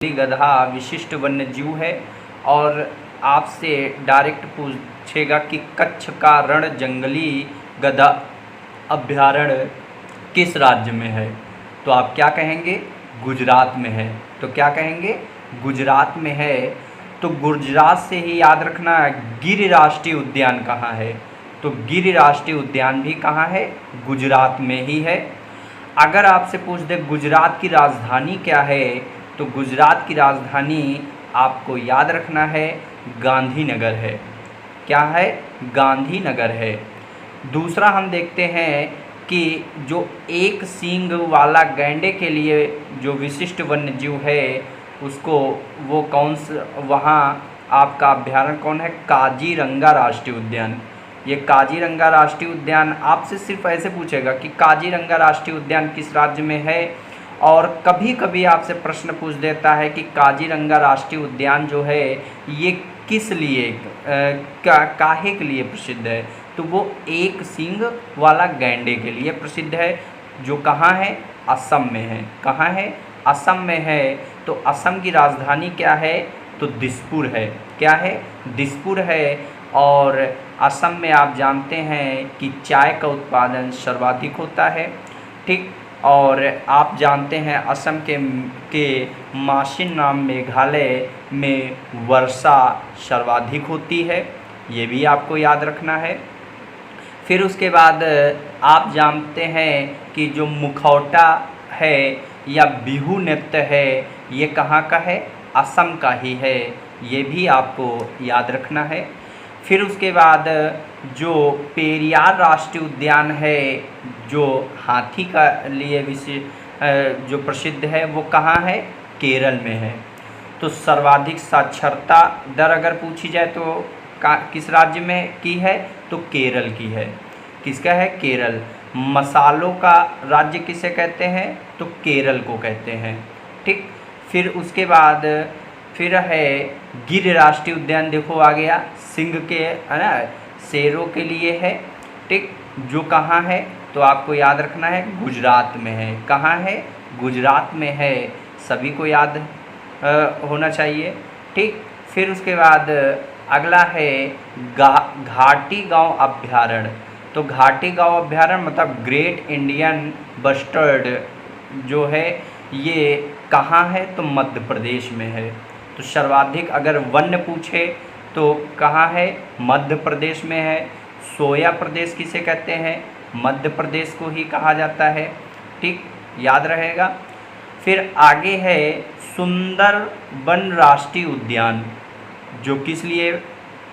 गधा विशिष्ट वन्यजीव है और आपसे डायरेक्ट पूछेगा कि कच्छ का रण जंगली गधा अभयारण्य किस राज्य में है, तो आप क्या कहेंगे? गुजरात में है। तो क्या कहेंगे? गुजरात में है। तो गुजरात से ही याद रखना, गिर राष्ट्रीय उद्यान कहाँ है? तो गिर राष्ट्रीय उद्यान भी कहाँ है? गुजरात में ही है। अगर आपसे पूछ दे गुजरात की राजधानी क्या है, तो गुजरात की राजधानी आपको याद रखना है गांधीनगर है। क्या है? गांधीनगर है। दूसरा हम देखते हैं कि जो एक सींग वाला गैंडे के लिए जो विशिष्ट वन्यजीव है उसको वो कौन सा, वहाँ आपका अभ्यारण्य कौन है? काजीरंगा राष्ट्रीय उद्यान। ये काजीरंगा राष्ट्रीय उद्यान आपसे सिर्फ ऐसे पूछेगा कि काजीरंगा राष्ट्रीय उद्यान किस राज्य में है। और कभी कभी आपसे प्रश्न पूछ देता है कि काजीरंगा राष्ट्रीय उद्यान जो है ये किस लिए काहे के लिए प्रसिद्ध है, तो वो एक सींग वाला गैंडे के लिए प्रसिद्ध है, जो कहाँ है? असम में है। कहाँ है? असम में है। तो असम की राजधानी क्या है? तो दिसपुर है। क्या है? दिसपुर है। और असम में आप जानते हैं कि चाय का उत्पादन सर्वाधिक होता है, ठीक। और आप जानते हैं असम के माशिन नाम मेघालय में वर्षा सर्वाधिक होती है, ये भी आपको याद रखना है। फिर उसके बाद आप जानते हैं कि जो मुखौटा है या बिहू नृत्य है ये कहाँ का है? असम का ही है, ये भी आपको याद रखना है। फिर उसके बाद जो पेरियार राष्ट्रीय उद्यान है जो हाथी का लिए जो प्रसिद्ध है वो कहाँ है? केरल में है। तो सर्वाधिक साक्षरता दर अगर पूछी जाए तो किस राज्य में की है? तो केरल की है। किसका है? केरल। मसालों का राज्य किसे कहते हैं? तो केरल को कहते हैं, ठीक। फिर उसके बाद फिर है गिर राष्ट्रीय उद्यान, देखो आ गया, सिंह के है ना, शेरों के लिए है, ठीक। जो कहाँ है? तो आपको याद रखना है गुजरात में है। कहाँ है? गुजरात में है। सभी को याद होना चाहिए, ठीक। फिर उसके बाद अगला है घाटी गांव अभ्यारण्य। तो घाटी गांव अभ्यारण्य मतलब ग्रेट इंडियन बस्टर्ड जो है ये कहाँ है? तो मध्य प्रदेश में है। तो सर्वाधिक अगर वन्य पूछे तो कहाँ है? मध्य प्रदेश में है। सोया प्रदेश किसे कहते हैं? मध्य प्रदेश को ही कहा जाता है, ठीक, याद रहेगा। फिर आगे है सुंदरबन राष्ट्रीय उद्यान, जो किस लिए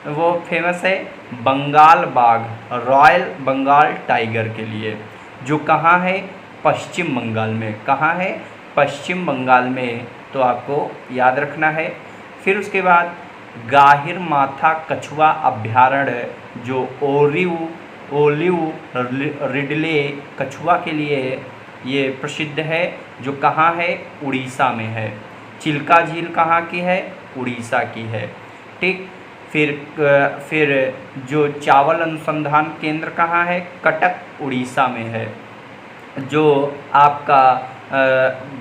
वो फेमस है? बंगाल बाघ, रॉयल बंगाल टाइगर के लिए, जो कहाँ है? पश्चिम बंगाल में। कहाँ है? पश्चिम बंगाल में। तो आपको याद रखना है। फिर उसके बाद गाहिर माथा कछुआ अभ्यारण्य जो ओलिव रिडले कछुआ के लिए ये प्रसिद्ध है, जो कहाँ है? उड़ीसा में है। चिल्का झील कहाँ की है? उड़ीसा की है, ठीक। फिर जो चावल अनुसंधान केंद्र कहाँ है? कटक उड़ीसा में है। जो आपका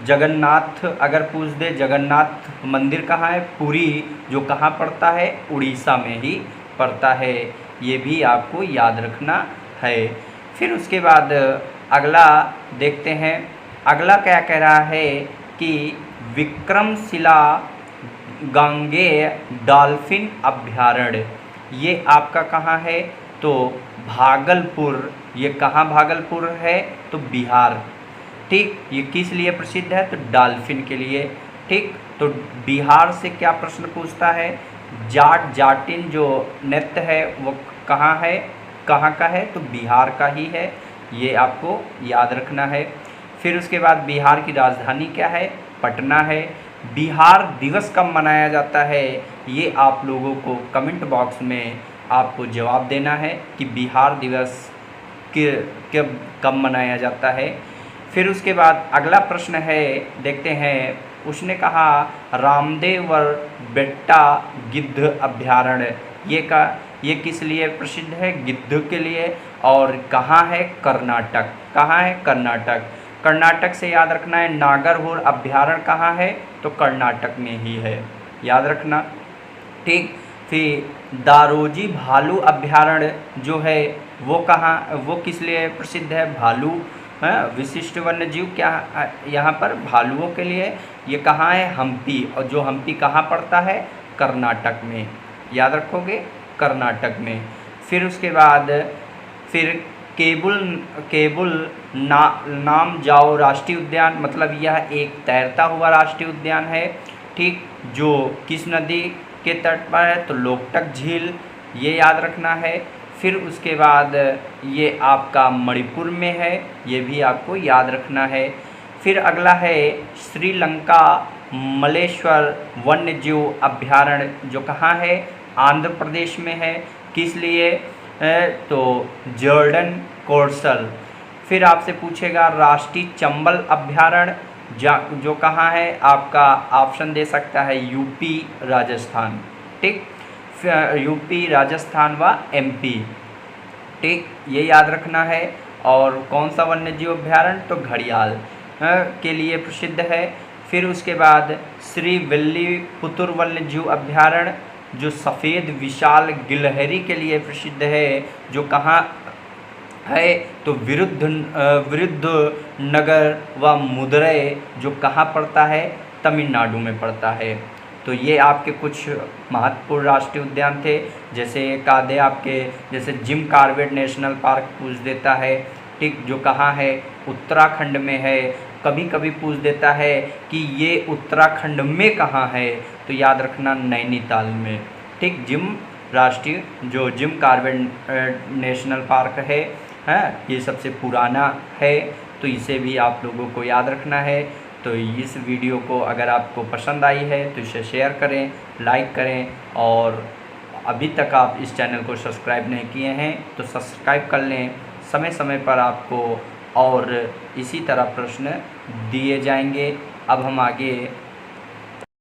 जगन्नाथ अगर पूछ दे, जगन्नाथ मंदिर कहाँ है? पुरी, जो कहाँ पड़ता है? उड़ीसा में ही पड़ता है, ये भी आपको याद रखना है। फिर उसके बाद अगला देखते हैं। अगला क्या कह रहा है कि विक्रमशिला गांगेय डॉल्फिन अभ्यारण्य, ये आपका कहाँ है? तो भागलपुर। ये कहाँ भागलपुर है? तो बिहार, ठीक। ये किस लिए प्रसिद्ध है? तो डॉल्फिन के लिए, ठीक। तो बिहार से क्या प्रश्न पूछता है? जाट जाटिन जो नृत्य है वो कहाँ है? कहाँ का है? तो बिहार का ही है, ये आपको याद रखना है। फिर उसके बाद बिहार की राजधानी क्या है? पटना है। बिहार दिवस कब मनाया जाता है? ये आप लोगों को कमेंट बॉक्स में आपको जवाब देना है कि बिहार दिवस कब मनाया जाता है। फिर उसके बाद अगला प्रश्न है, देखते हैं। उसने कहा रामदेवर बेट्टा गिद्ध अभ्यारण्य, ये किस लिए प्रसिद्ध है? गिद्ध के लिए। और कहाँ है? कर्नाटक। कहाँ है? कर्नाटक। कर्नाटक से याद रखना है नागरहोर अभ्यारण्य कहाँ है, तो कर्नाटक में ही है, याद रखना। ठीक, फिर दारोजी भालू अभ्यारण्य जो है वो कहाँ, वो किस लिए प्रसिद्ध है, भालू विशिष्ट वन्य जीव क्या यहाँ पर भालुओं के लिए। ये कहाँ है, हम्पी, और जो हम्पी कहाँ पड़ता है, कर्नाटक में, याद रखोगे, कर्नाटक में। फिर उसके बाद फिर केबुल नाम जाओ राष्ट्रीय उद्यान, मतलब यह एक तैरता हुआ राष्ट्रीय उद्यान है। ठीक, जो किस नदी के तट पर है, तो लोकटक झील, ये याद रखना है। फिर उसके बाद ये आपका मणिपुर में है, ये भी आपको याद रखना है। फिर अगला है श्रीलंका मलेश्वर वन्य जीव अभ्यारण्य, जो कहाँ है, आंध्र प्रदेश में है, किस लिए, तो जॉर्डन कोर्सल। फिर आपसे पूछेगा राष्ट्रीय चंबल अभ्यारण्य जो कहाँ है, आपका ऑप्शन दे सकता है यूपी राजस्थान। ठीक, यूपी राजस्थान व एमपी। ठीक, ये याद रखना है। और कौन सा वन्य जीव अभ्यारण्य, तो घड़ियाल के लिए प्रसिद्ध है। फिर उसके बाद श्री विल्लीपुतुर वन्य जीव अभ्यारण्य जो सफ़ेद विशाल गिलहरी के लिए प्रसिद्ध है, जो कहाँ है, तो विरुद्धनगर व मदुरै जो कहाँ पड़ता है, तमिलनाडु में पड़ता है। तो ये आपके कुछ महत्वपूर्ण राष्ट्रीय उद्यान थे। जैसे एक आधे आपके जैसे जिम कॉर्बेट नेशनल पार्क पूछ देता है, ठीक, जो कहाँ है, उत्तराखंड में है। कभी कभी पूछ देता है कि ये उत्तराखंड में कहाँ है, तो याद रखना नैनीताल में। ठीक, जिम कॉर्बेट नेशनल पार्क है, ये सबसे पुराना है, तो इसे भी आप लोगों को याद रखना है। तो इस वीडियो को अगर आपको पसंद आई है तो इसे शेयर करें, लाइक करें, और अभी तक आप इस चैनल को सब्सक्राइब नहीं किए हैं तो सब्सक्राइब कर लें। समय समय पर आपको और इसी तरह प्रश्न दिए जाएंगे। अब हम आगे